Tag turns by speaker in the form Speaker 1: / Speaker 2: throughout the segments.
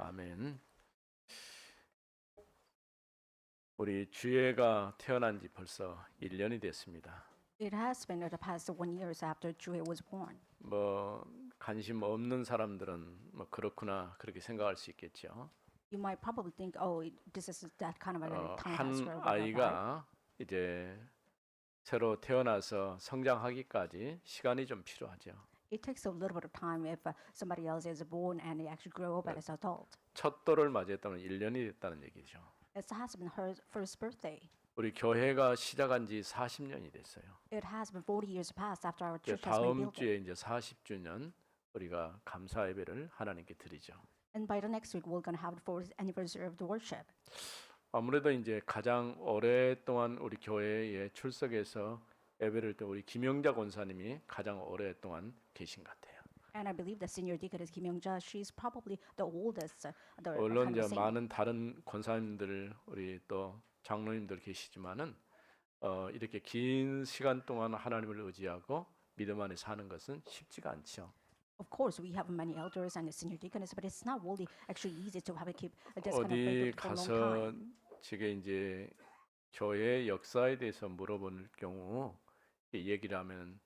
Speaker 1: 아멘. 우리 주애가 태어난 지 벌써 1년이 됐습니다.
Speaker 2: It has been the past 1 year after Jue was born.
Speaker 1: 뭐 관심 없는 사람들은 뭐 그렇구나 그렇게 생각할 수 있겠죠.
Speaker 2: You might probably think, oh, this is that kind of a time
Speaker 1: 한
Speaker 2: transfer. Whatever.
Speaker 1: 아이가 이제 새로 태어나서 성장하기까지 시간이 좀 필요하죠.
Speaker 2: It takes a little bit of time if somebody else is born and they actually grow up as an adult.
Speaker 1: 첫 돌을 맞이했다면 1년이 됐다는 얘기죠.
Speaker 2: It has been her first birthday.
Speaker 1: 우리 교회가 시작한 지 40년이 됐어요.
Speaker 2: It has been 40 years past after our
Speaker 1: 이제
Speaker 2: church has been
Speaker 1: 다음
Speaker 2: built.
Speaker 1: 주에 이제 40주년 우리가 감사 예배를 하나님께 드리죠.
Speaker 2: And by the next week, we're going to have the 4th anniversary of the worship.
Speaker 1: 아무래도 이제 가장 오랫동안 우리 교회에 출석해서 예배를 때 우리 김영자 권사님이 가장 오랫동안 계신 것 같아요.
Speaker 2: And I believe the senior deacon is Kim Young-ja. She's probably the oldest.
Speaker 1: 물론
Speaker 2: kind of
Speaker 1: 이제
Speaker 2: saint.
Speaker 1: 많은 다른 권사님들 우리 또 장로님들 계시지만은 이렇게 긴 시간 동안 하나님을 의지하고 믿음 안에 사는 것은 쉽지가 않죠.
Speaker 2: Of course, we have many elders and senior deaconess, but it's not really actually easy to have to keep this kind of
Speaker 1: 어디
Speaker 2: faith for a long
Speaker 1: 가서
Speaker 2: time.
Speaker 1: 제게 이제 교회 역사에 대해서 물어볼 경우 얘기를 하면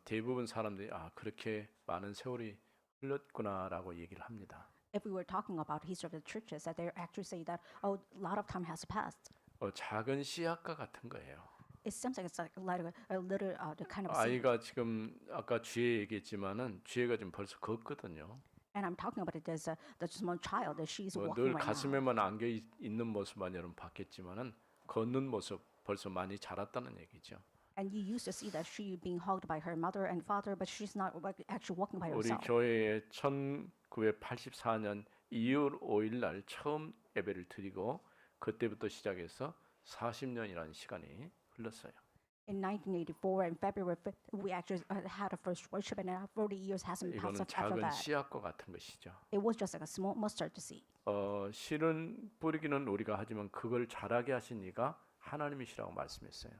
Speaker 1: 대부분 사람들이 그렇게 많은 세월이 흘렀구나라고 얘기를 합니다.
Speaker 2: If we were talking about history of the churches, that they actually say that a lot of time has passed.
Speaker 1: 작은 씨앗과 같은 거예요.
Speaker 2: It seems like it's like a little the kind of seed.
Speaker 1: 아이가 지금 아까 쥐에 얘기했지만은 쥐가 지금 벌써 걷거든요.
Speaker 2: And I'm talking about it as the small child that she's
Speaker 1: 늘
Speaker 2: walking right now.
Speaker 1: 가슴에만 안겨 있는 모습만 여러분 봤겠지만은 걷는 모습 벌써 많이 자랐다는 얘기죠.
Speaker 2: And you used to see that she being hugged by her mother and father, but she's not actually walking by
Speaker 1: 우리
Speaker 2: herself.
Speaker 1: 교회에 1984년 2월 5일 날 처음 예배를 드리고 그때부터 시작해서 40년이라는 시간이 흘렀어요.
Speaker 2: In 1984, in February 5th, we actually had a first worship, and now 40 years hasn't passed
Speaker 1: 이거는
Speaker 2: after
Speaker 1: 작은
Speaker 2: that.
Speaker 1: 씨앗과 같은 것이죠.
Speaker 2: It was just like a small mustard seed.
Speaker 1: 씨는 뿌리기는 우리가 하지만 그걸 자라게 하신 이가 하나님이시라고 말씀했어요.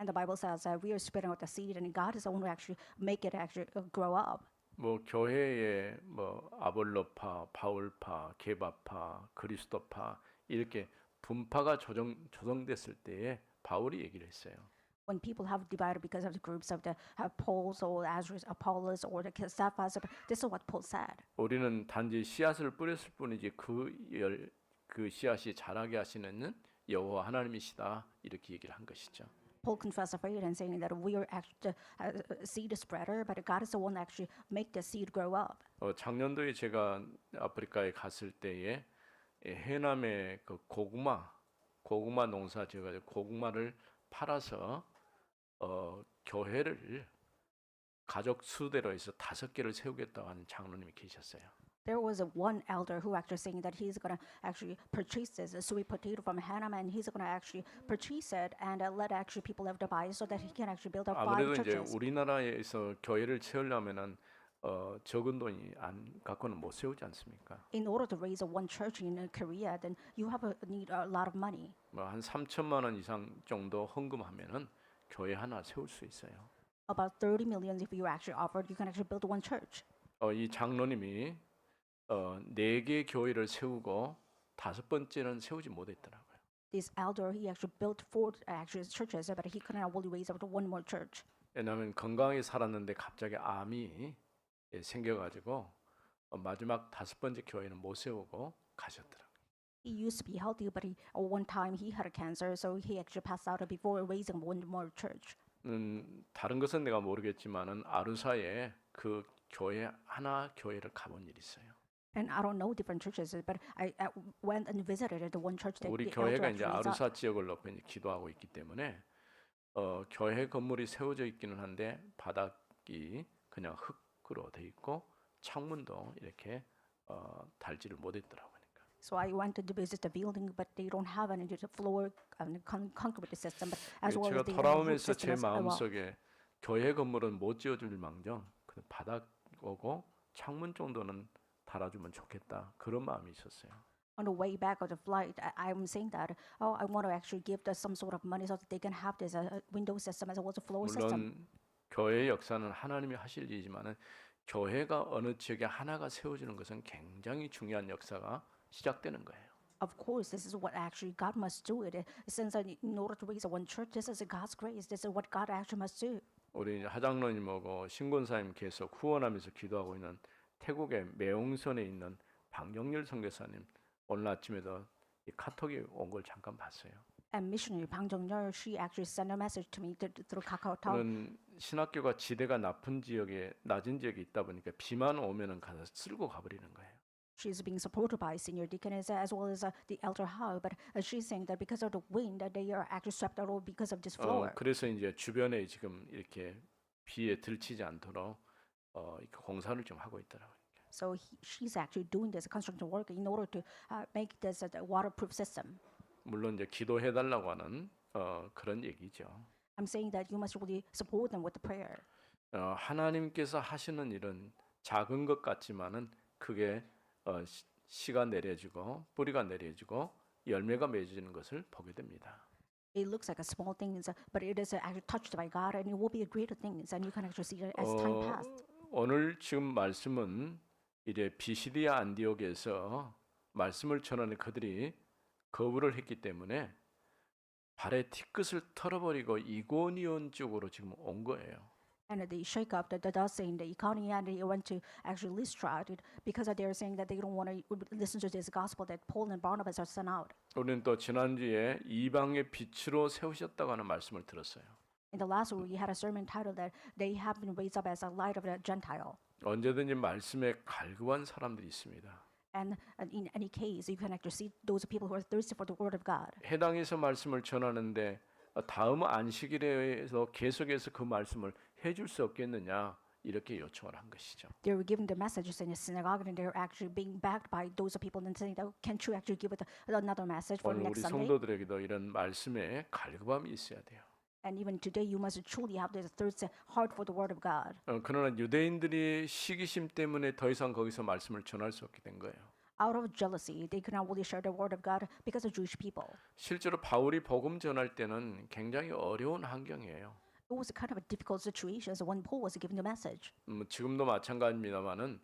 Speaker 2: And the Bible says that we are spreading out the seed, and God is the one who actually make it actually grow up.
Speaker 1: 뭐 교회에 뭐 아볼로파, 바울파, 게바파, 그리스도파 이렇게 분파가 조정됐을 때에 바울이 얘기를 했어요.
Speaker 2: When people have divided because of the groups of the Pauls or Apollos or the Cephas, this is what Paul said.
Speaker 1: 우리는 단지 씨앗을 뿌렸을 뿐이지 그 씨앗이 자라게 하시는 여호와 하나님이시다 이렇게 얘기를 한 것이죠.
Speaker 2: Paul confessed the faith and saying that we are actually the seed spreader, but God is the one that actually make the seed grow up.
Speaker 1: 작년도에 제가 아프리카에 갔을 때에 해남의 그 고구마 농사 지어가지고 고구마를 팔아서 교회를 가족 수대로 해서 5개를 세우겠다고 하는 장로님이 계셨어요.
Speaker 2: There was one elder who actually saying that he's gonna actually purchase this sweet potato from Hannah, and he's gonna actually purchase it and let actually people have to buy it so that he can actually build up 5
Speaker 1: 아무래도 이제
Speaker 2: churches.
Speaker 1: 우리나라에서 교회를 세우려면은 적은 돈이 안 갖고는 못 세우지 않습니까?
Speaker 2: In order to raise one church in Korea, then you have need a lot of money.
Speaker 1: 뭐 한 3천만 원 이상 정도 헌금하면은 교회 하나 세울 수 있어요.
Speaker 2: About 30 million if you actually offered, you can actually build one church.
Speaker 1: 이 장로님이 4개 교회를 세우고 5번째는 세우지 못했더라고요.
Speaker 2: This elder, he actually built 4 actually churches, but he couldn't only raise up to one more church.
Speaker 1: 왜냐하면 건강하게 살았는데 갑자기 암이 생겨가지고 마지막 5번째 교회는 못 세우고 가셨더라고요.
Speaker 2: He used to be healthy, but one time he had a cancer, so he actually passed out before raising one more church.
Speaker 1: 다른 것은 내가 모르겠지만은 아루사에 그 교회를 가본 일이 있어요.
Speaker 2: And I don't know different churches, but I went and visited the one church that
Speaker 1: 우리
Speaker 2: the elder
Speaker 1: 교회가 이제
Speaker 2: actually
Speaker 1: 아루사 지역을 놓고 이제 기도하고 있기 때문에 교회 건물이 세워져 있기는 한데 바닥이 그냥 흙으로 돼 있고 창문도 이렇게 달지를 못했더라고요.
Speaker 2: So I went to visit the building, but they don't have any floor concrete system. But as well
Speaker 1: 제가
Speaker 2: as they don't have roof
Speaker 1: 돌아오면서 제
Speaker 2: system as well.
Speaker 1: 마음속에 교회 건물은 못 지어줄 망정 그 바닥 오고 창문 정도는 달아주면 좋겠다 그런 마음이 있었어요.
Speaker 2: On the way back of the flight, I'm saying that I want to actually give them some sort of money so that they can have this window system as well as a floor system.
Speaker 1: 물론 교회의 역사는 하나님이 하실 일이지만은 교회가 어느 지역에 하나가 세워지는 것은 굉장히 중요한 역사가 시작되는 거예요.
Speaker 2: Of course, this is what actually God must do it. Since in order to raise a one church, this is God's grace. This is what God actually must do.
Speaker 1: 우리 이제 하장로님하고 신권사님 계속 후원하면서 기도하고 있는 태국의 매옹선에 있는 방정열 선교사님 오늘 아침에도 이 카톡이 온 걸 잠깐 봤어요.
Speaker 2: And missionary Bang Jong-yeol, she actually sent a message to me through KakaoTalk.
Speaker 1: 저는 신학교가 지대가 낮은 지역에 있다 보니까 비만 오면은 가서 쓸고 가버리는 거예요.
Speaker 2: She's being supported by senior deaconess as well as the elder Hao, but she's saying that because of the wind, that they are actually swept out because of this floor.
Speaker 1: 그래서 이제 주변에 지금 이렇게 비에 들치지 않도록 이렇게 공사를 좀 하고 있더라고요.
Speaker 2: So she's actually doing this construction work in order to make this a waterproof system.
Speaker 1: 물론 이제 기도해달라고 하는 그런 얘기죠.
Speaker 2: I'm saying that you must really support them with the prayer.
Speaker 1: 하나님께서 하시는 일은 작은 것 같지만은 그게 씨가 내려지고 뿌리가 내려지고 열매가 맺어지는 것을 보게 됩니다.
Speaker 2: It looks like a small thing, but it is actually touched by God, and it will be a greater thing, and you can actually see it as time passed.
Speaker 1: 오늘 지금 말씀은 이제 비시디아 안디옥에서 말씀을 전하는 그들이 거부를 했기 때문에 발에 티끝을 털어버리고 이고니온 쪽으로 지금 온 거예요.
Speaker 2: And they shake up the dust in the economy, and they went to actually Lystra because they are saying that they don't want to listen to this gospel that Paul and Barnabas are sent out.
Speaker 1: 우리는 또 지난주에 이방의 빛으로 세우셨다고 하는 말씀을 들었어요.
Speaker 2: In the last week, we had a sermon titled that they have been raised up as a light of the Gentile.
Speaker 1: 언제든지 말씀에 갈구한 사람들이 있습니다.
Speaker 2: And in any case, you can actually see those people who are thirsty for the word of God.
Speaker 1: 해당에서 말씀을 전하는데 다음 안식일에서 계속해서 그 말씀을 해줄 수 없겠느냐 이렇게 요청을 한 것이죠.
Speaker 2: They were giving the messages in the synagogue, and they were actually being backed by those people and saying that, can't you actually give it another message for
Speaker 1: 오늘 우리
Speaker 2: next Sunday?
Speaker 1: 성도들에게도 이런 말씀에 갈급함이 있어야 돼요.
Speaker 2: And even today, you must truly have this thirst heart for the word of God.
Speaker 1: 그러나 유대인들이 시기심 때문에 더 이상 거기서 말씀을 전할 수 없게 된 거예요.
Speaker 2: Out of jealousy, they could not really share the word of God because of Jewish people.
Speaker 1: 실제로 바울이 복음 전할 때는 굉장히 어려운 환경이에요.
Speaker 2: It was a kind of a difficult situation when Paul was giving the message.
Speaker 1: 지금도 마찬가지입니다만은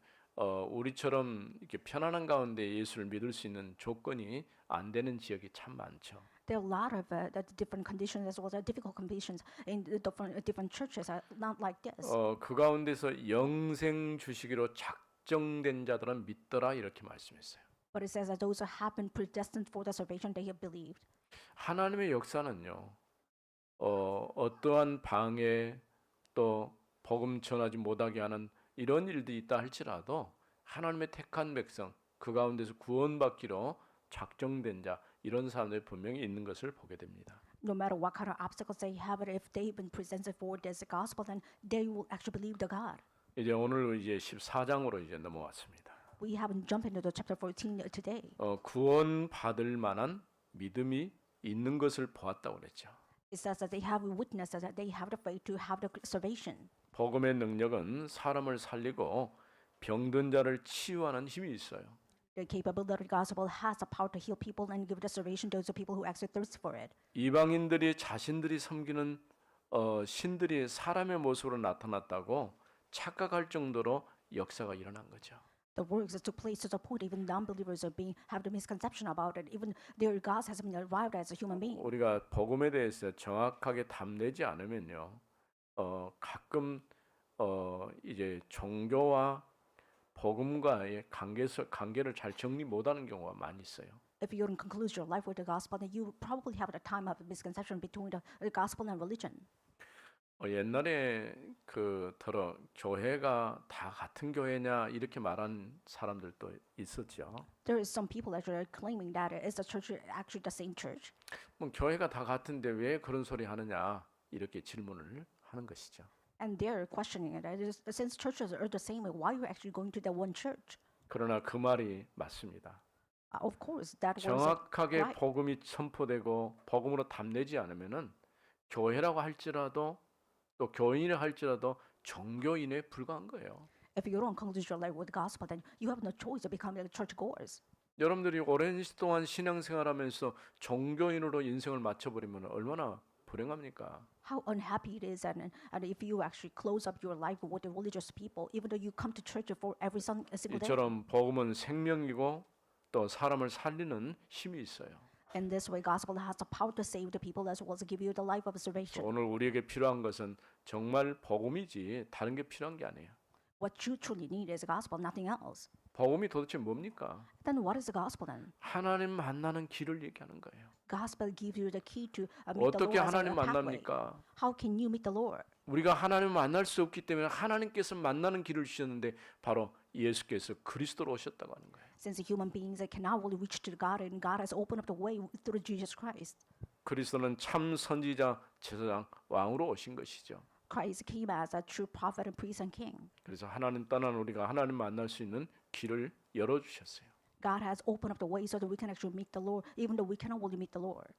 Speaker 1: 우리처럼 이렇게 편안한 가운데 예수를 믿을 수 있는 조건이 안 되는 지역이 참 많죠.
Speaker 2: There are a lot of the different conditions as well as difficult conditions in the different churches. Not like this.
Speaker 1: 그 가운데서 영생 주시기로 작정된 자들은 믿더라 이렇게 말씀했어요.
Speaker 2: But it says that those who have been predestined for the salvation, they have believed.
Speaker 1: 하나님의 역사는요. 어떠한 방해 또 복음 전하지 못하게 하는 이런 일들이 있다 할지라도 하나님의 택한 백성 그 가운데서 구원받기로 작정된 자 이런 사람들이 분명히 있는 것을 보게 됩니다.
Speaker 2: No matter what kind of obstacles they have, if they've been presented for this gospel, then they will actually believe the God.
Speaker 1: 이제 오늘 이제 14장으로 이제 넘어왔습니다.
Speaker 2: We haven't jumped into the chapter 14 today.
Speaker 1: 구원받을 만한 믿음이 있는 것을 보았다고 그랬죠.
Speaker 2: It says that they have witnessed that they have the faith to have the salvation.
Speaker 1: 복음의 능력은 사람을 살리고 병든 자를 치유하는 힘이 있어요.
Speaker 2: The capability of the gospel has the power to heal people and give the salvation to those people who actually thirst for it.
Speaker 1: 이방인들이 자신들이 섬기는 신들이 사람의 모습으로 나타났다고 착각할 정도로 역사가 일어난 거죠.
Speaker 2: The works that took place to the point even non-believers are have the misconception about it. Even their God has been arrived as a human being.
Speaker 1: 우리가 복음에 대해서 정확하게 답내지 않으면요, 가끔 이제 종교와 복음과의 관계를 잘 정리 못하는 경우가 많이 있어요.
Speaker 2: If you don't conclude your life with the gospel, then you probably have a time of misconception between the gospel and religion.
Speaker 1: 옛날에 들어 교회가 다 같은 교회냐 이렇게 말한 사람들도 있었죠.
Speaker 2: There is some people actually claiming that is the church actually the same church.
Speaker 1: 뭐 교회가 다 같은데 왜 그런 소리 하느냐 이렇게 질문을 하는 것이죠.
Speaker 2: And they're questioning it. Since churches are the same, why are you actually going to that one church?
Speaker 1: 그러나 그 말이 맞습니다.
Speaker 2: Of course, that was
Speaker 1: 정확하게
Speaker 2: right.
Speaker 1: 복음이 선포되고 복음으로 답내지 않으면은 교회라고 할지라도 또 교인이라 할지라도 종교인에 불과한 거예요.
Speaker 2: If you don't conclude your life with the gospel, then you have no choice of becoming church goers.
Speaker 1: 여러분들이 오랜 시간 동안 신앙생활하면서 종교인으로 인생을 맞춰버리면 얼마나 불행합니까?
Speaker 2: How unhappy it is, and if you actually close up your life with the religious people, even though you come to church for every single day.
Speaker 1: 이처럼 복음은 생명이고 또 사람을 살리는 힘이 있어요.
Speaker 2: In this way, gospel has the power to save the people as well as give you the life of
Speaker 1: 그래서
Speaker 2: salvation.
Speaker 1: 오늘 우리에게 필요한 것은 정말 복음이지 다른 게 필요한 게 아니에요.
Speaker 2: What you truly need is gospel, nothing else.
Speaker 1: 복음이 도대체 뭡니까?
Speaker 2: Then what is the gospel then?
Speaker 1: 하나님 만나는 길을 얘기하는 거예요.
Speaker 2: Gospel gives you the key to meet the
Speaker 1: 어떻게
Speaker 2: Lord as a
Speaker 1: 하나님
Speaker 2: pathway.
Speaker 1: 만납니까?
Speaker 2: How can you meet the Lord?
Speaker 1: 우리가 하나님을 만날 수 없기 때문에 하나님께서 만나는 길을 주셨는데 바로 예수께서 그리스도로 오셨다고 하는 거예요.
Speaker 2: Since human beings cannot really reach to God, and God has opened up the way through Jesus Christ.
Speaker 1: 그리스도는 참 선지자, 제사장, 왕으로 오신 것이죠.
Speaker 2: Christ came as a true prophet and priest and king.
Speaker 1: 그래서 하나님 떠난 우리가 하나님 만날 수 있는 길을 열어 주셨어요.
Speaker 2: God has opened up the way so that we can actually meet the Lord, even though we cannot really meet the Lord.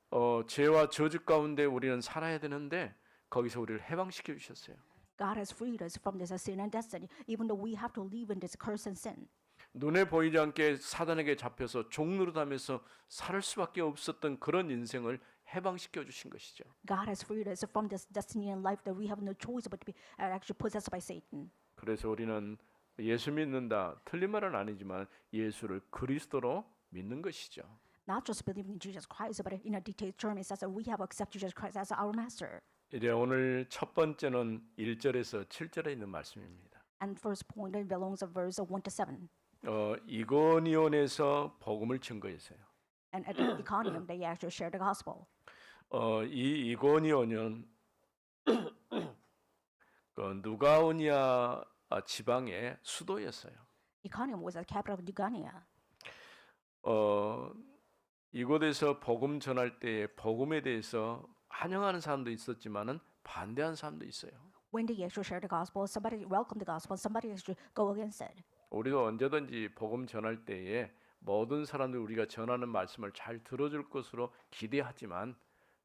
Speaker 1: 죄와 저주 가운데 우리는 살아야 되는데 거기서 우리를 해방시켜 주셨어요.
Speaker 2: God has freed us from this sin and destiny, even though we have to live in this curse and sin.
Speaker 1: 눈에 보이지 않게 사단에게 잡혀서 종노릇하면서 살 수밖에 없었던 그런 인생을 해방시켜 주신 것이죠.
Speaker 2: God has freed us from this destiny and life that we have no choice but to be actually possessed by Satan.
Speaker 1: 그래서 우리는 예수 믿는다. 틀린 말은 아니지만 예수를 그리스도로 믿는 것이죠.
Speaker 2: Not just believing in Jesus Christ, but in a detailed term, it says that we have accepted Jesus Christ as our master.
Speaker 1: 이제 오늘 첫 번째는 1절에서 7절에 있는 말씀입니다.
Speaker 2: And first point it belongs to verse 1 to 7.
Speaker 1: 이고니온에서 복음을 증거했어요.
Speaker 2: And at Iconium, they actually shared the gospel.
Speaker 1: 이 이고니온은 그 누가오니아 지방의 수도였어요.
Speaker 2: Iconium was the capital of Lugania.
Speaker 1: 이곳에서 복음 전할 때에 복음에 대해서 환영하는 사람도 있었지만은 반대하는 사람도 있어요.
Speaker 2: When they actually shared the gospel, somebody welcomed the gospel, somebody actually go against it.
Speaker 1: 우리도 언제든지 복음 전할 때에 모든 사람들 우리가 전하는 말씀을 잘 들어줄 것으로 기대하지만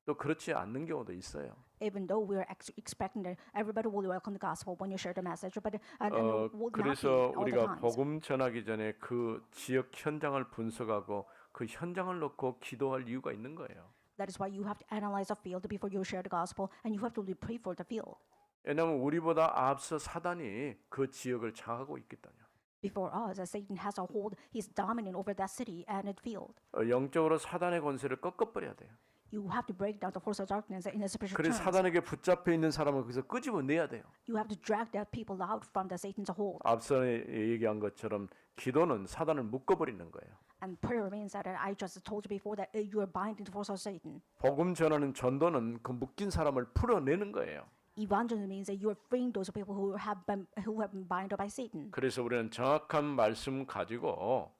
Speaker 1: 또 그렇지 않는 경우도 있어요.
Speaker 2: Even though we are expecting that everybody will welcome the gospel when you share the message, but will not be
Speaker 1: 그래서
Speaker 2: all the
Speaker 1: 우리가
Speaker 2: times.
Speaker 1: 복음 전하기 전에 그 지역 현장을 분석하고 그 현장을 놓고 기도할 이유가 있는 거예요.
Speaker 2: That is why you have to analyze the field before you share the gospel, and you have to really pray for the field.
Speaker 1: 왜냐하면 우리보다 앞서 사단이 그 지역을 장악하고 있기 때문이에요.
Speaker 2: Before us, as Satan has a hold, he's dominant over that city and its field.
Speaker 1: 영적으로 사단의 권세를 꺾어버려야 돼요.
Speaker 2: You have to break down the force of darkness in a spiritual
Speaker 1: 그래서
Speaker 2: terms.
Speaker 1: 사단에게 붙잡혀 있는 사람을 거기서 끄집어내야 돼요.
Speaker 2: You have to drag that people out from the Satan's hold.
Speaker 1: 앞서 얘기한 것처럼 기도는 사단을 묶어버리는 거예요.
Speaker 2: And prayer means that I just told you before that you are binding the force of Satan.
Speaker 1: 복음 전하는 전도는 그 묶인 사람을 풀어내는 거예요.
Speaker 2: Evangelism means that you are freeing those people who have been bound by Satan.
Speaker 1: 그래서 우리는 정확한 말씀 가지고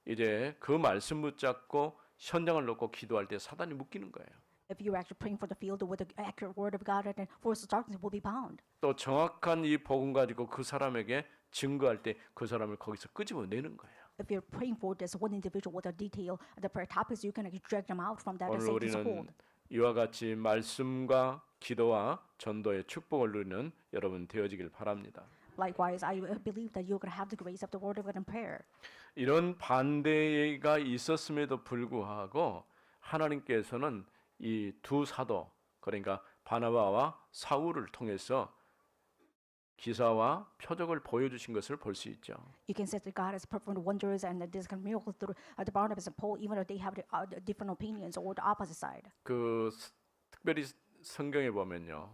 Speaker 1: 이제 그 말씀 붙잡고 현장을 놓고 기도할 때 사단이 묶이는 거예요.
Speaker 2: If you are actually praying for the field with the accurate word of God, then force of darkness will be bound.
Speaker 1: 또 정확한 이 복음 가지고 그 사람에게 증거할 때 그 사람을 거기서 끄집어내는 거예요.
Speaker 2: If you're praying for this one individual with a detail, the prayer topics, you can actually drag them out from that
Speaker 1: 오늘
Speaker 2: Satan's
Speaker 1: 우리는
Speaker 2: hold.
Speaker 1: 이와 같이 말씀과 기도와 전도의 축복을 누리는 여러분 되어지길 바랍니다.
Speaker 2: Likewise, I believe that you're going to have the grace of the word of God in prayer.
Speaker 1: 이런 반대가 있었음에도 불구하고 하나님께서는 이 두 사도 그러니까 바나바와 사울을 통해서 기사와 표적을 보여주신 것을 볼 수 있죠.
Speaker 2: You can say that God has performed wonders and that this kind of miracle through the Barnabas and Paul, even though they have different opinions or the opposite side.
Speaker 1: 특별히 성경에 보면요,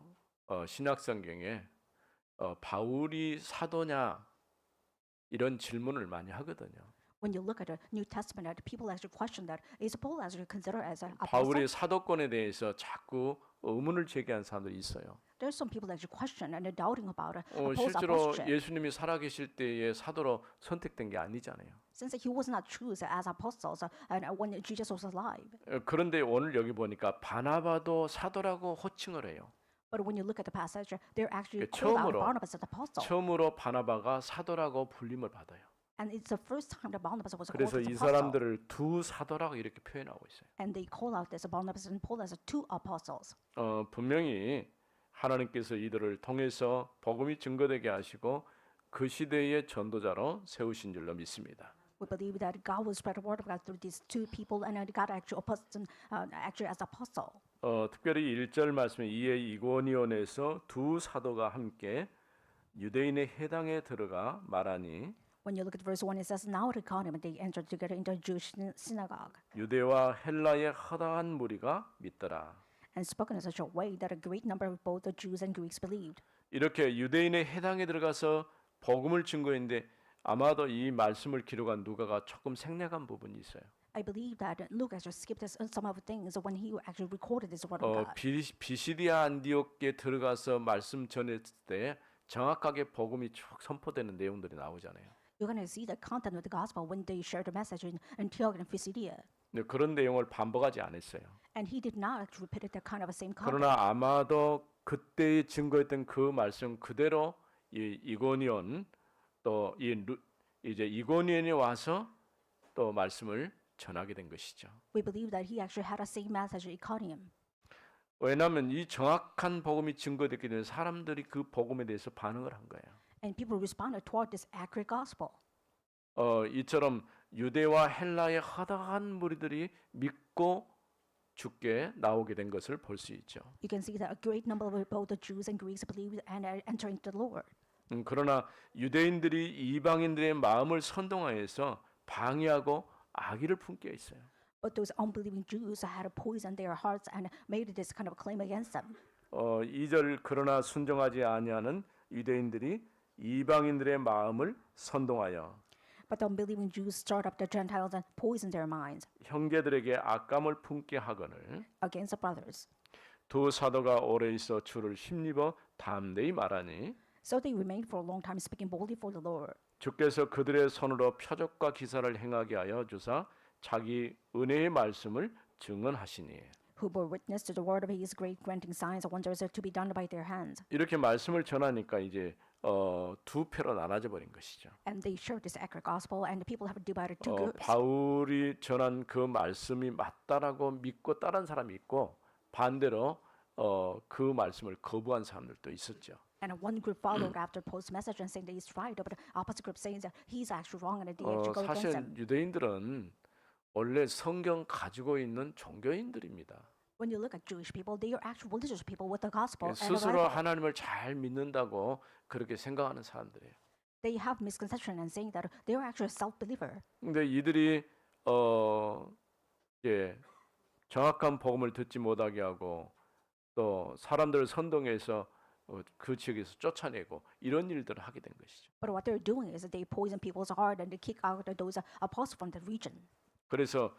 Speaker 1: 신약 성경에 바울이 사도냐 이런 질문을 많이 하거든요.
Speaker 2: When you look at the New Testament, people actually question that is Paul actually considered as an apostle?
Speaker 1: 바울의 사도권에 대해서 자꾸 의문을 제기한 사람들이 있어요.
Speaker 2: There's some people actually question and they're doubting about Paul's
Speaker 1: 실제로
Speaker 2: apostleship.
Speaker 1: 예수님이 살아계실 때에 사도로 선택된 게 아니잖아요.
Speaker 2: Since he was not chosen as apostles and when Jesus was alive.
Speaker 1: 그런데 오늘 여기 보니까 바나바도 사도라고 호칭을 해요.
Speaker 2: But when you look at the passage, they're actually
Speaker 1: 처음으로-
Speaker 2: called out Barnabas as an apostle.
Speaker 1: 처음으로 바나바가 사도라고 불림을 받아요.
Speaker 2: And it's the first time that Barnabas was called
Speaker 1: 그래서
Speaker 2: as
Speaker 1: 이
Speaker 2: apostle.
Speaker 1: 사람들을 두 사도라고 이렇게 표현하고 있어요.
Speaker 2: And they call out this Barnabas and Paul as two apostles.
Speaker 1: 분명히 하나님께서 이들을 통해서 복음이 증거되게 하시고 그 시대의 전도자로 세우신 줄로 믿습니다.
Speaker 2: We believe that God will spread the word of God through these two people, and God actually actually as apostle.
Speaker 1: 특별히 1절 말씀에 이에 이고니온에서 두 사도가 함께 유대인의 회당에 들어가 말하니
Speaker 2: When you look at verse 1, it says, Now at Iconium they entered together into a Jewish synagogue,
Speaker 1: 유대와 헬라의 허다한 무리가 믿더라.
Speaker 2: and spoken in such a way that a great number of both the Jews and Greeks believed.
Speaker 1: 이렇게 유대인의 해당에 들어가서 복음을 증거했는데 아마도 이 말씀을 기록한 누가가 조금 생략한 부분이 있어요.
Speaker 2: I believe that Luke actually skipped some of the things when he actually recorded this word of God.
Speaker 1: 비시디아 안디옥에 들어가서 말씀 전했을 때 정확하게 복음이 쭉 선포되는 내용들이 나오잖아요.
Speaker 2: You're going to see the content of the gospel when they shared the message in Antioch and Pisidia.
Speaker 1: 근데 그런 내용을 반복하지 않았어요.
Speaker 2: And he did not actually repeat that kind of the same content.
Speaker 1: 그러나 아마도 그때 증거했던 그 말씀 그대로 이 이고니온 또 이제 이고니온에 와서 또 말씀을 전하게 된 것이죠.
Speaker 2: We believe that he actually had the same message at Iconium.
Speaker 1: 왜냐하면 이 정확한 복음이 증거됐기 때문에 사람들이 그 복음에 대해서 반응을 한 거예요.
Speaker 2: And people responded toward this accurate gospel.
Speaker 1: 이처럼 유대와 헬라의 허다한 무리들이 믿고 죽게 나오게 된 것을 볼 수 있죠.
Speaker 2: You can see that a great number of both the Jews and Greeks believed and are entering the Lord.
Speaker 1: 그러나 유대인들이 이방인들의 마음을 선동하여서 방해하고 악의를 품게 있어요.
Speaker 2: But those unbelieving Jews had poisoned their hearts and made this kind of claim against them.
Speaker 1: 2절 그러나 순종하지 아니하는 유대인들이 이방인들의 마음을 선동하여
Speaker 2: But the unbelieving Jews stirred up the Gentiles and poisoned their minds
Speaker 1: 형제들에게 악감을 품게 하거늘
Speaker 2: against the brothers.
Speaker 1: 두 사도가 오래 있어 주를 힘입어 담대히 말하니
Speaker 2: So they remained for a long time speaking boldly for the Lord.
Speaker 1: 주께서 그들의 손으로 표적과 기사를 행하게 하여 주사 자기 은혜의 말씀을 증언하시니
Speaker 2: Who bore witness to the word of his great granting signs and wonders to be done by their hands.
Speaker 1: 이렇게 말씀을 전하니까 이제 두 표로 나눠져 버린 것이죠.
Speaker 2: And they shared this accurate gospel, and the people have divided two groups.
Speaker 1: 바울이 전한 그 말씀이 맞다라고 믿고 따른 사람이 있고 반대로 그 말씀을 거부한 사람들도 있었죠.
Speaker 2: And one group followed after Paul's message and saying that he's right, but the opposite group saying that he's actually wrong and that they actually go against
Speaker 1: 사실
Speaker 2: him.
Speaker 1: 유대인들은 원래 성경 가지고 있는 종교인들입니다.
Speaker 2: When you look at Jewish people, they are actual religious people with the gospel and the
Speaker 1: 스스로
Speaker 2: Bible.
Speaker 1: 하나님을 잘 믿는다고 그렇게 생각하는 사람들이에요.
Speaker 2: They have misconception and saying that they are actually a self-believer.
Speaker 1: 근데 이들이 정확한 복음을 듣지 못하게 하고 또 사람들을 선동해서 그 지역에서 쫓아내고 이런 일들을 하게 된 것이죠.
Speaker 2: But what they're doing is that they poison people's heart and they kick out those apostles from the region.
Speaker 1: 그래서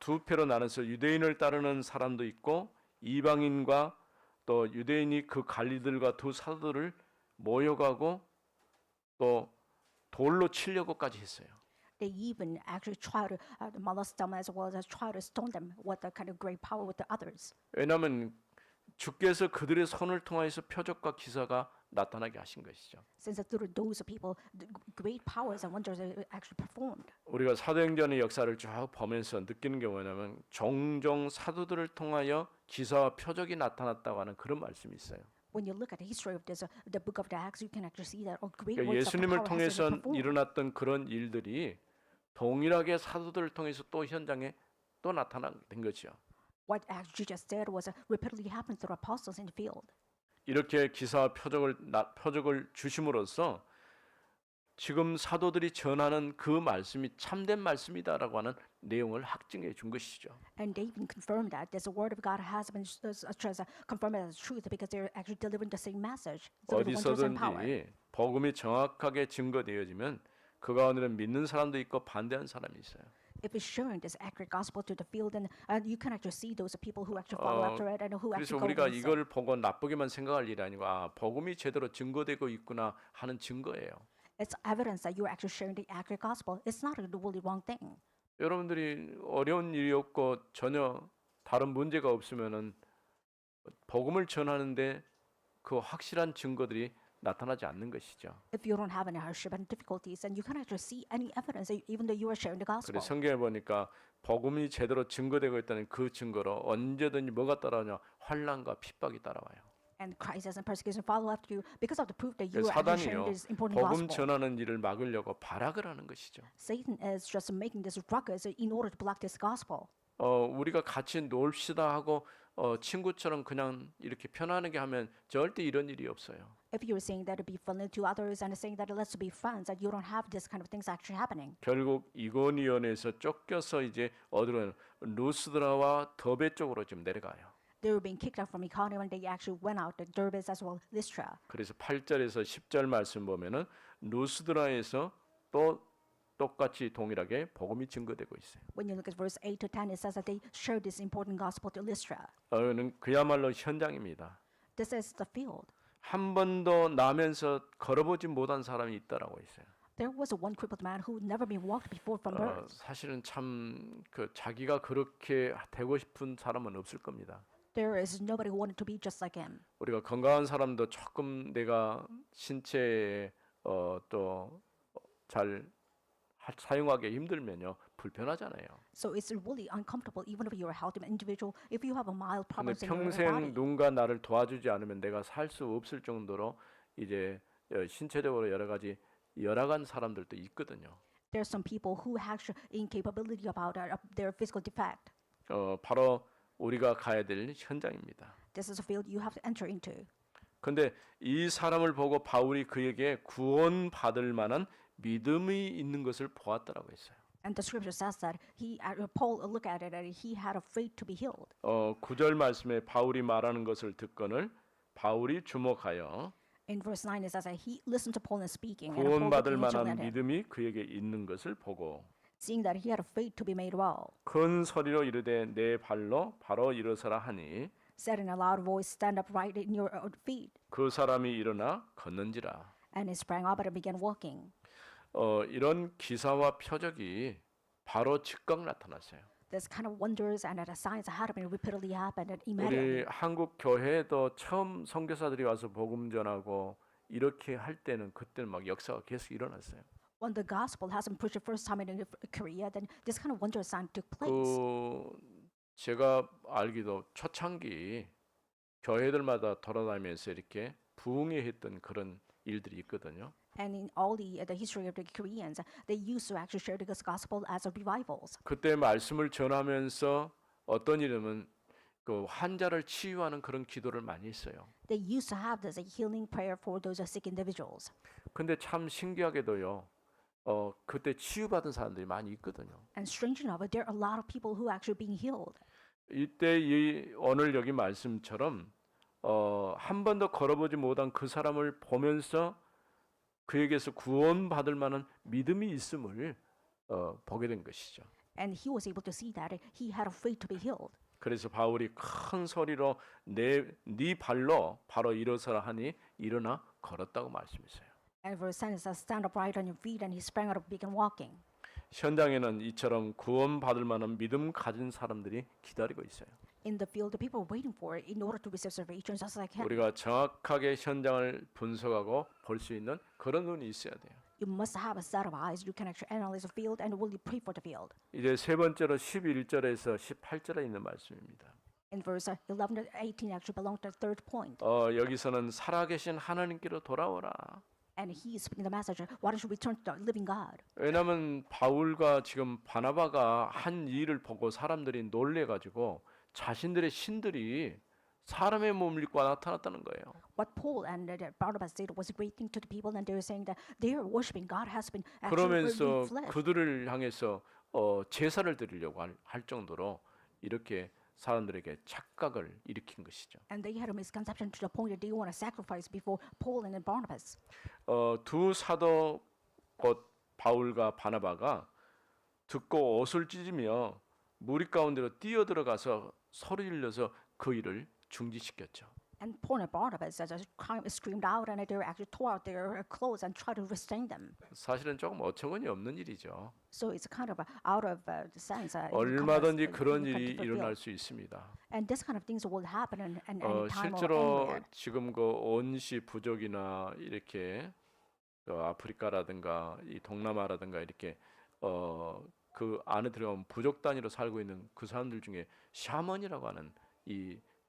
Speaker 1: 두 표로 나눠서 유대인을 따르는 사람도 있고 이방인과 또 유대인이 그 관리들과 두 사도들을 모욕하고 또 돌로 치려고까지 했어요.
Speaker 2: They even actually try to molest them as well as try to stone them with the kind of great power with the others.
Speaker 1: 왜냐하면 주께서 그들의 손을 통해서 표적과 기사가 나타나게 하신 것이죠.
Speaker 2: Since through those people, the great powers and wonders are actually performed.
Speaker 1: 우리가 사도행전의 역사를 쭉 보면서 느끼는 게 뭐냐면 종종 사도들을 통하여 기사와 표적이 나타났다고 하는 그런 말씀이 있어요.
Speaker 2: When you look at the history of this, the book of the Acts, you can actually see that great
Speaker 1: 그러니까
Speaker 2: works of the
Speaker 1: 예수님을
Speaker 2: power has
Speaker 1: 통해서
Speaker 2: been performed.
Speaker 1: 일어났던 그런 일들이 동일하게 사도들을 통해서 또 현장에 또 나타나게 된 거죠.
Speaker 2: What actually just said was repeatedly happened through apostles in the field.
Speaker 1: 이렇게 기사와 표적을 주심으로써 지금 사도들이 전하는 그 말씀이 참된 말씀이다라고 하는 내용을 확증해 준 것이죠.
Speaker 2: And they even confirmed that this word of God has been confirmed as truth because they're actually delivering the same message through the wonders and power.
Speaker 1: 어디서든지 복음이 정확하게 증거되어지면 그 가운데는 믿는 사람도 있고 반대하는 사람이 있어요.
Speaker 2: If it's sharing this accurate gospel to the field, then you can actually see those people who actually follow after it and who
Speaker 1: 그래서
Speaker 2: actually go
Speaker 1: 우리가
Speaker 2: against it.
Speaker 1: 이걸 보고 나쁘게만 생각할 일이 아니고 복음이 제대로 증거되고 있구나 하는 증거예요.
Speaker 2: It's evidence that you're actually sharing the accurate gospel. It's not a really wrong thing.
Speaker 1: 여러분들이 어려운 일이 없고 전혀 다른 문제가 없으면은 복음을 전하는데 그 확실한 증거들이 나타나지 않는 것이죠.
Speaker 2: If you don't have any hardship and difficulties, then you can actually see any evidence, even though you are sharing the gospel.
Speaker 1: 그래서 성경에 보니까 복음이 제대로 증거되고 있다는 그 증거로 언제든지 뭐가 따라오냐 환난과 핍박이 따라와요.
Speaker 2: And crisis and persecution follow after you because of the proof that you are actually
Speaker 1: 사단이요
Speaker 2: sharing this important
Speaker 1: 복음
Speaker 2: gospel.
Speaker 1: 전하는 일을 막으려고 발악을 하는 것이죠.
Speaker 2: Satan is just making this ruckus in order to block this gospel.
Speaker 1: 우리가 같이 놉시다 하고 친구처럼 그냥 이렇게 편안하게 하면 절대 이런 일이 없어요.
Speaker 2: If you're saying that to be friendly to others and saying that let's be friends, that you don't have this kind of things actually happening.
Speaker 1: 결국 이고니온에서 쫓겨서 이제 어디로 루스드라와 더베 쪽으로 지금 내려가요.
Speaker 2: They were being kicked out from Iconium and they actually went out to Derbe as well, Lystra.
Speaker 1: 그래서 8절에서 10절 말씀 보면은 루스드라에서 또 똑같이 동일하게 복음이 증거되고 있어요.
Speaker 2: When you look at verse 8 to 10, it says that they shared this important gospel to Lystra.
Speaker 1: 는 그야말로 현장입니다.
Speaker 2: This is the field.
Speaker 1: 한 번도 나면서 걸어보지 못한 사람이 있다라고 했어요.
Speaker 2: There was a one crippled man who had never been walked before from birth.
Speaker 1: 사실은 참 그 자기가 그렇게 되고 싶은 사람은 없을 겁니다.
Speaker 2: There is nobody who wanted to be just like him.
Speaker 1: 우리가 건강한 사람도 조금 내가 신체에 또 잘 사용하기 힘들면요 불편하잖아요.
Speaker 2: So it's really uncomfortable even if you're a healthy individual. If you have a mild
Speaker 1: 근데
Speaker 2: problem in your
Speaker 1: 평생
Speaker 2: body,
Speaker 1: 누군가 나를 도와주지 않으면 내가 살 수 없을 정도로 이제 신체적으로 여러 가지 열악한 사람들도 있거든요.
Speaker 2: there's some people who have incapability about their physical defect.
Speaker 1: 바로 우리가 가야 될 현장입니다.
Speaker 2: This is a field you have to enter into.
Speaker 1: 근데 이 사람을 보고 바울이 그에게 구원받을 만한 믿음이 있는 것을 보았다라고 했어요.
Speaker 2: And the scripture says that Paul looked at it and he had a faith to be healed.
Speaker 1: 9절 말씀에 바울이 말하는 것을 듣거늘 바울이 주목하여
Speaker 2: In verse 9 it says that he listened to Paul and speaking, and Paul
Speaker 1: 구원받을
Speaker 2: looking
Speaker 1: 만한
Speaker 2: at him,
Speaker 1: 믿음이 그에게 있는 것을 보고
Speaker 2: seeing that he had a faith to be made well,
Speaker 1: 큰 소리로 이르되 내 발로 바로 일어서라 하니
Speaker 2: said in a loud voice, stand up right in your feet.
Speaker 1: 그 사람이 일어나 걷는지라.
Speaker 2: And he sprang up and began walking.
Speaker 1: 이런 기사와 표적이 바로 즉각 나타났어요.
Speaker 2: This kind of wonders and the signs that had been repeatedly happened and
Speaker 1: 우리
Speaker 2: immediately.
Speaker 1: 한국 교회에도 처음 선교사들이 와서 복음 전하고 이렇게 할 때는 그때는 막 역사가 계속 일어났어요.
Speaker 2: When the gospel hasn't preached the first time in Korea, then this kind of wonder sign took place.
Speaker 1: 제가 알기도 초창기 교회들마다 돌아다니면서 이렇게 부흥회했던 그런 일들이 있거든요.
Speaker 2: And in all the history of the Koreans, they used to actually share the gospel as a revivals.
Speaker 1: 그때 말씀을 전하면서 어떤 이름은 그 환자를 치유하는 그런 기도를 많이 했어요.
Speaker 2: They used to have this a healing prayer for those sick individuals.
Speaker 1: 근데 참 신기하게도요. 그때 치유받은 사람들이 많이 있거든요.
Speaker 2: And strange enough, there are a lot of people who are actually being healed.
Speaker 1: 이때 오늘 여기 말씀처럼 한 번도 걸어보지 못한 그 사람을 보면서 그에게서 구원받을 만한 믿음이 있음을 보게 된 것이죠.
Speaker 2: And he was able to see that he had a faith to be healed.
Speaker 1: 그래서 바울이 큰 소리로 네 발로 바로 일어서라 하니 일어나 걸었다고 말씀했어요.
Speaker 2: And verse 10 says, stand upright on your feet, and he sprang out and began walking.
Speaker 1: 현장에는 이처럼 구원받을 만한 믿음 가진 사람들이 기다리고 있어요.
Speaker 2: In the field, the people are waiting for it in order to receive salvation, just like him.
Speaker 1: 우리가 정확하게 현장을 분석하고 볼 수 있는 그런 눈이 있어야 돼요.
Speaker 2: You must have a set of eyes. You can actually analyze the field and really pray for the field.
Speaker 1: 이제 세 번째로 11절에서 18절에 있는 말씀입니다.
Speaker 2: In verse 11 to 18 actually belong to the third point.
Speaker 1: 여기서는 살아계신 하나님께로 돌아오라.
Speaker 2: And he is speaking the message, why don't you return to the living God?
Speaker 1: 왜냐하면 바울과 지금 바나바가 한 일을 보고 사람들이 놀래가지고 자신들의 신들이 사람의 몸을 입고 나타났다는 거예요.
Speaker 2: What Paul and Barnabas did was a great thing to the people, and they were saying that their worshiping God has been actually
Speaker 1: 그러면서
Speaker 2: in flesh.
Speaker 1: 그들을 향해서 제사를 드리려고 할 정도로 이렇게 사람들에게 착각을 일으킨 것이죠.
Speaker 2: And they had a misconception to the point that they want to sacrifice before Paul and Barnabas.
Speaker 1: 두 사도 곧 바울과 바나바가 듣고 옷을 찢으며 무리 가운데로 뛰어들어가서 소리 질러서 그 일을 중지시켰죠.
Speaker 2: And Paul and Barnabas screamed out, and they actually tore out their clothes and tried to restrain them.
Speaker 1: 사실은 조금 어처구니 없는 일이죠.
Speaker 2: So it's kind of out of the sense.
Speaker 1: 얼마든지 그런 일이 일어날 수 있습니다.
Speaker 2: And this kind of things will happen in any time or
Speaker 1: 실제로
Speaker 2: anywhere.
Speaker 1: 지금 그 온시 부족이나 이렇게 아프리카라든가 이 동남아라든가 이렇게 그 안에 들어가면 부족 단위로 살고 있는 그 사람들 중에 샤먼이라고 하는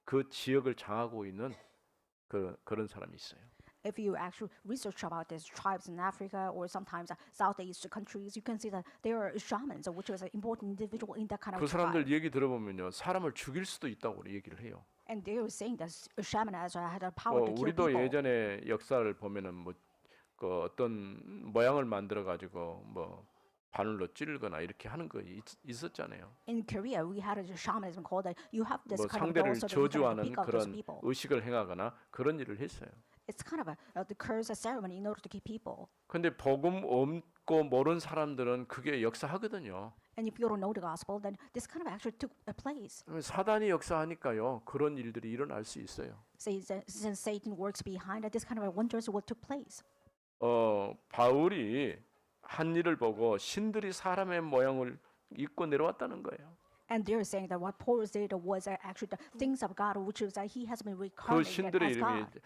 Speaker 1: 그 지역을 장하고 있는 그런 사람이 있어요.
Speaker 2: If you actually research about these tribes in Africa or sometimes Southeast countries, you can see that there are shamans, which is an important individual in that kind
Speaker 1: 그
Speaker 2: of
Speaker 1: 사람들
Speaker 2: tribe.
Speaker 1: 얘기 들어보면요, 사람을 죽일 수도 있다고 얘기를 해요.
Speaker 2: And they were saying that a shaman has had a power to kill
Speaker 1: 우리도
Speaker 2: people.
Speaker 1: 예전에 역사를 보면은 뭐 그 어떤 모양을 만들어 가지고 뭐 바늘로 찌르거나 이렇게 하는 거 있었잖아요.
Speaker 2: In Korea, we had a shamanism called that you have this
Speaker 1: 뭐
Speaker 2: kind of
Speaker 1: 상대를
Speaker 2: doll so that you can
Speaker 1: 저주하는
Speaker 2: pick out those
Speaker 1: 그런
Speaker 2: people.
Speaker 1: 의식을 행하거나 그런 일을 했어요.
Speaker 2: It's kind of the curse ceremony in order to keep people.
Speaker 1: 근데 복음 없고 모르는 사람들은 그게 역사하거든요.
Speaker 2: And if you don't know the gospel, then this kind of actually took a place.
Speaker 1: 사단이 역사하니까요, 그런 일들이 일어날 수 있어요.
Speaker 2: Since Satan works behind it, this kind of wonders will took place.
Speaker 1: 바울이 한 일을 보고 신들이 사람의 모양을 입고 내려왔다는 거예요.
Speaker 2: And they're saying that what Paul did was actually the things of God, which is that he has been
Speaker 1: 그
Speaker 2: reincarnated
Speaker 1: 신들의
Speaker 2: as
Speaker 1: 이름이
Speaker 2: God.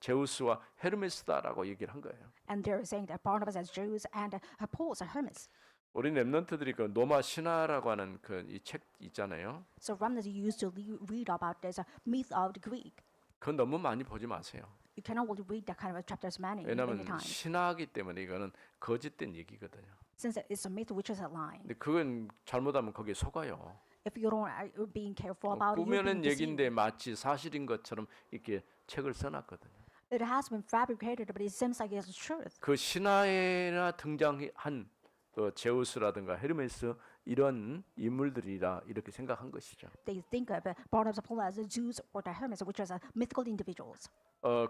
Speaker 1: 제우스와 헤르메스다라고 얘기를 한 거예요.
Speaker 2: And they're saying that Barnabas as Jews and Paul as Hermes.
Speaker 1: 우리 렘넌트들이 그 노마 신화라고 하는 그 이 책 있잖아요.
Speaker 2: So remnants used to read about this myth of the Greek.
Speaker 1: 그건 너무 많이 보지 마세요.
Speaker 2: You cannot really read that kind of chapters many
Speaker 1: 왜냐하면
Speaker 2: time.
Speaker 1: 신화이기 때문에 이거는 거짓된 얘기거든요.
Speaker 2: Since it's a myth which is a lie.
Speaker 1: 근데 그건 잘못하면 거기에 속아요.
Speaker 2: If you don't are being careful about it, you're being
Speaker 1: 꾸며낸
Speaker 2: deceived.
Speaker 1: 얘기인데 마치 사실인 것처럼 이렇게 책을 써놨거든요.
Speaker 2: It has been fabricated, but it seems like it's truth.
Speaker 1: 그 신화에나 등장한 그 제우스라든가 헤르메스 이런 인물들이라 이렇게 생각한 것이죠.
Speaker 2: They think of Barnabas and Paul as the Jews or the Hermes, which is mythical individuals.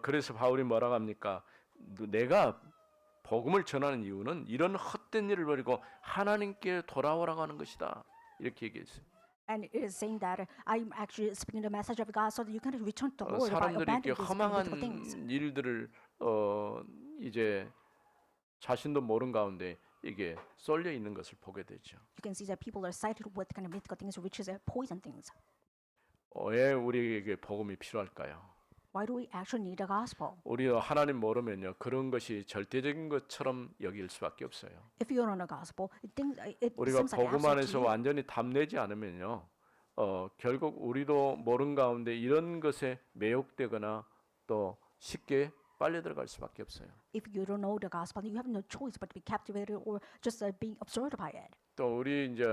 Speaker 1: 그래서 바울이 뭐라고 합니까? 내가 복음을 전하는 이유는 이런 헛된 일을 버리고 하나님께 돌아오라고 하는 것이다. 이렇게 얘기했어요.
Speaker 2: And it is saying that I'm actually speaking the message of God so that you can return to the Lord by
Speaker 1: 사람들이 이렇게
Speaker 2: abandoning these
Speaker 1: 허망한
Speaker 2: mythical things.
Speaker 1: 일들을 이제 자신도 모르는 가운데 이게 쏠려 있는 것을 보게 되죠.
Speaker 2: You can see that people are cited with kind of mythical things, which is poison things.
Speaker 1: 왜 우리에게 복음이 필요할까요?
Speaker 2: Why do we actually need the gospel?
Speaker 1: 우리가 하나님 모르면요 그런 것이 절대적인 것처럼 여길 수밖에 없어요.
Speaker 2: If you don't know the gospel, it
Speaker 1: 우리가
Speaker 2: seems like
Speaker 1: 복음
Speaker 2: absolute
Speaker 1: 안에서
Speaker 2: to you.
Speaker 1: 완전히 답내지 않으면요, 결국 우리도 모르는 가운데 이런 것에 매혹되거나 또 쉽게 빨려 들어갈 수밖에 없어요.
Speaker 2: If you don't know the gospel, you have no choice but to be captivated or just being absorbed by it.
Speaker 1: 또 우리 이제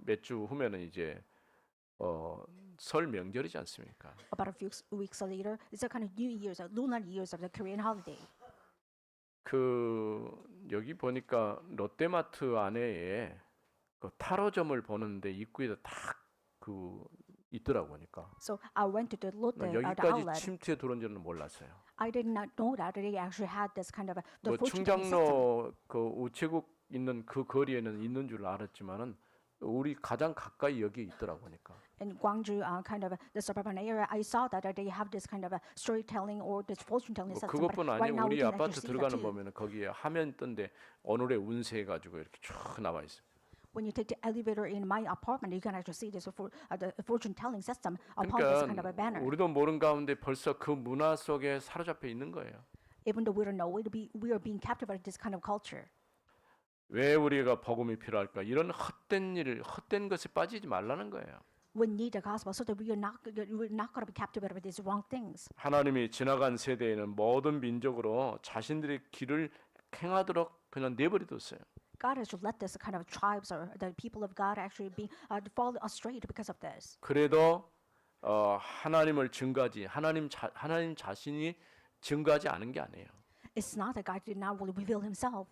Speaker 1: 몇 주 후면은 이제 설 명절이지 않습니까?
Speaker 2: About a few weeks later, it's a kind of New Year's, lunar years of the Korean holiday.
Speaker 1: 그 여기 보니까 롯데마트 안에 그 타로점을 보는데 입구에다 딱그 있더라고 보니까.
Speaker 2: So I went to the Lotte, the
Speaker 1: 여기까지
Speaker 2: outlet.
Speaker 1: 침투에 들어온 줄은 몰랐어요.
Speaker 2: I did not know that they actually had this kind of the
Speaker 1: 뭐
Speaker 2: fortune telling system.
Speaker 1: 충장로 그 우체국 있는 그 거리에는 있는 줄 알았지만은 우리 가장 가까이 여기 있더라고 보니까.
Speaker 2: In Gwangju, kind of the suburban area, I saw that they have this kind of storytelling or this fortune telling system. But
Speaker 1: 그것뿐
Speaker 2: right
Speaker 1: 아니고
Speaker 2: now we
Speaker 1: 우리
Speaker 2: can
Speaker 1: 아파트
Speaker 2: actually see that
Speaker 1: 들어가는
Speaker 2: too.
Speaker 1: 보면은 거기에 화면 뜬데 오늘의 운세 가지고 이렇게 쭉 나와 있어.
Speaker 2: When you take the elevator in my apartment, you can actually see this the fortune telling system upon this kind of a
Speaker 1: 그러니까
Speaker 2: banner.
Speaker 1: 우리도 모르는 가운데 벌써 그 문화 속에 사로잡혀 있는 거예요.
Speaker 2: Even though we don't know it, we are being captivated this kind of culture.
Speaker 1: 왜 우리가 복음이 필요할까? 이런 헛된 것에 빠지지 말라는 거예요.
Speaker 2: We need the gospel so that we're not going to be captivated with these wrong things.
Speaker 1: 하나님이 지나간 세대에는 모든 민족으로 자신들의 길을 행하도록 그냥 내버려뒀어요.
Speaker 2: God has let this kind of tribes or the people of God actually be fall astray because of this.
Speaker 1: 그래도 하나님을 증거하지 하나님 자신이 증거하지 않은 게 아니에요.
Speaker 2: It's not that God did not really reveal Himself.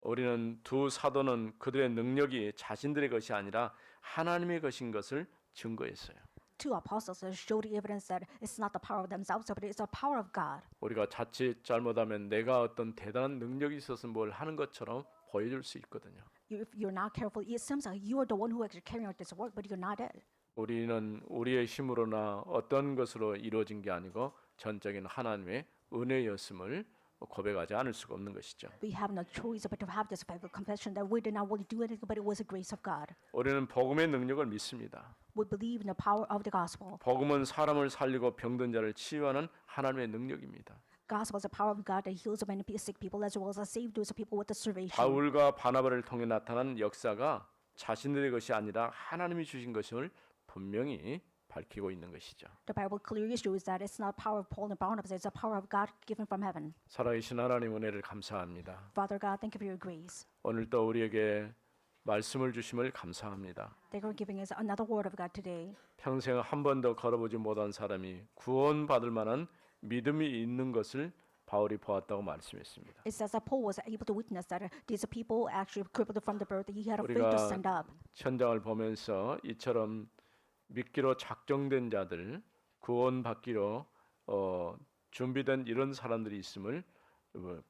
Speaker 1: 우리는 두 사도는 그들의 능력이 자신들의 것이 아니라 하나님의 것인 것을 증거했어요.
Speaker 2: Two apostles showed the evidence that it's not the power of themselves, but it's the power of God.
Speaker 1: 우리가 자칫 잘못하면 내가 어떤 대단한 능력이 있어서 뭘 하는 것처럼 보여줄 수 있거든요.
Speaker 2: If you're not careful, it seems like you are the one who actually carrying out this work, but you're not it.
Speaker 1: 우리는 우리의 힘으로나 어떤 것으로 이루어진 게 아니고 전적인 하나님의 은혜였음을 고백하지 않을 수가 없는 것이죠.
Speaker 2: We have no choice but to have this faithful confession that we did not really do anything, but it was the grace of God.
Speaker 1: 우리는 복음의 능력을 믿습니다.
Speaker 2: We believe in the power of the gospel.
Speaker 1: 복음은 사람을 살리고 병든 자를 치유하는 하나님의 능력입니다.
Speaker 2: Gospel is the power of God that heals many sick people as well as save those people with the salvation.
Speaker 1: 바울과 바나바를 통해 나타난 역사가 자신들의 것이 아니라 하나님이 주신 것을 분명히 밝히고 있는 것이죠.
Speaker 2: The Bible clearly shows that it's not power of Paul and Barnabas, it's the power of God given from heaven.
Speaker 1: 살아계신 하나님 은혜를 감사합니다.
Speaker 2: Father God, thank you for your grace.
Speaker 1: 오늘 또 우리에게 말씀을 주심을 감사합니다.
Speaker 2: Thank you for giving us another word of God today.
Speaker 1: 평생 한 번도 걸어보지 못한 사람이 구원받을 만한 믿음이 있는 것을 바울이 보았다고 말씀했습니다.
Speaker 2: It says that Paul was able to witness that these people actually crippled from the birth. He had a faith to
Speaker 1: 우리가
Speaker 2: stand up.
Speaker 1: 현장을 보면서 이처럼 믿기로 작정된 자들, 구원받기로 준비된 이런 사람들이 있음을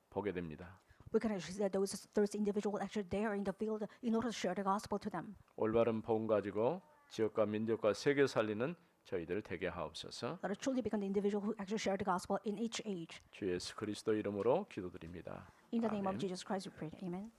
Speaker 1: 보게 됩니다.
Speaker 2: We can actually see that those individuals actually there in the field in order to share the gospel to them.
Speaker 1: 올바른 복음 가지고 지역과 민족과 세계 살리는 저희들 되게 하옵소서.
Speaker 2: Let us truly become the individual who actually share the gospel in each age.
Speaker 1: 주 예수 그리스도 이름으로 기도드립니다.
Speaker 2: In the name of
Speaker 1: 아멘.
Speaker 2: Jesus Christ we pray. Amen.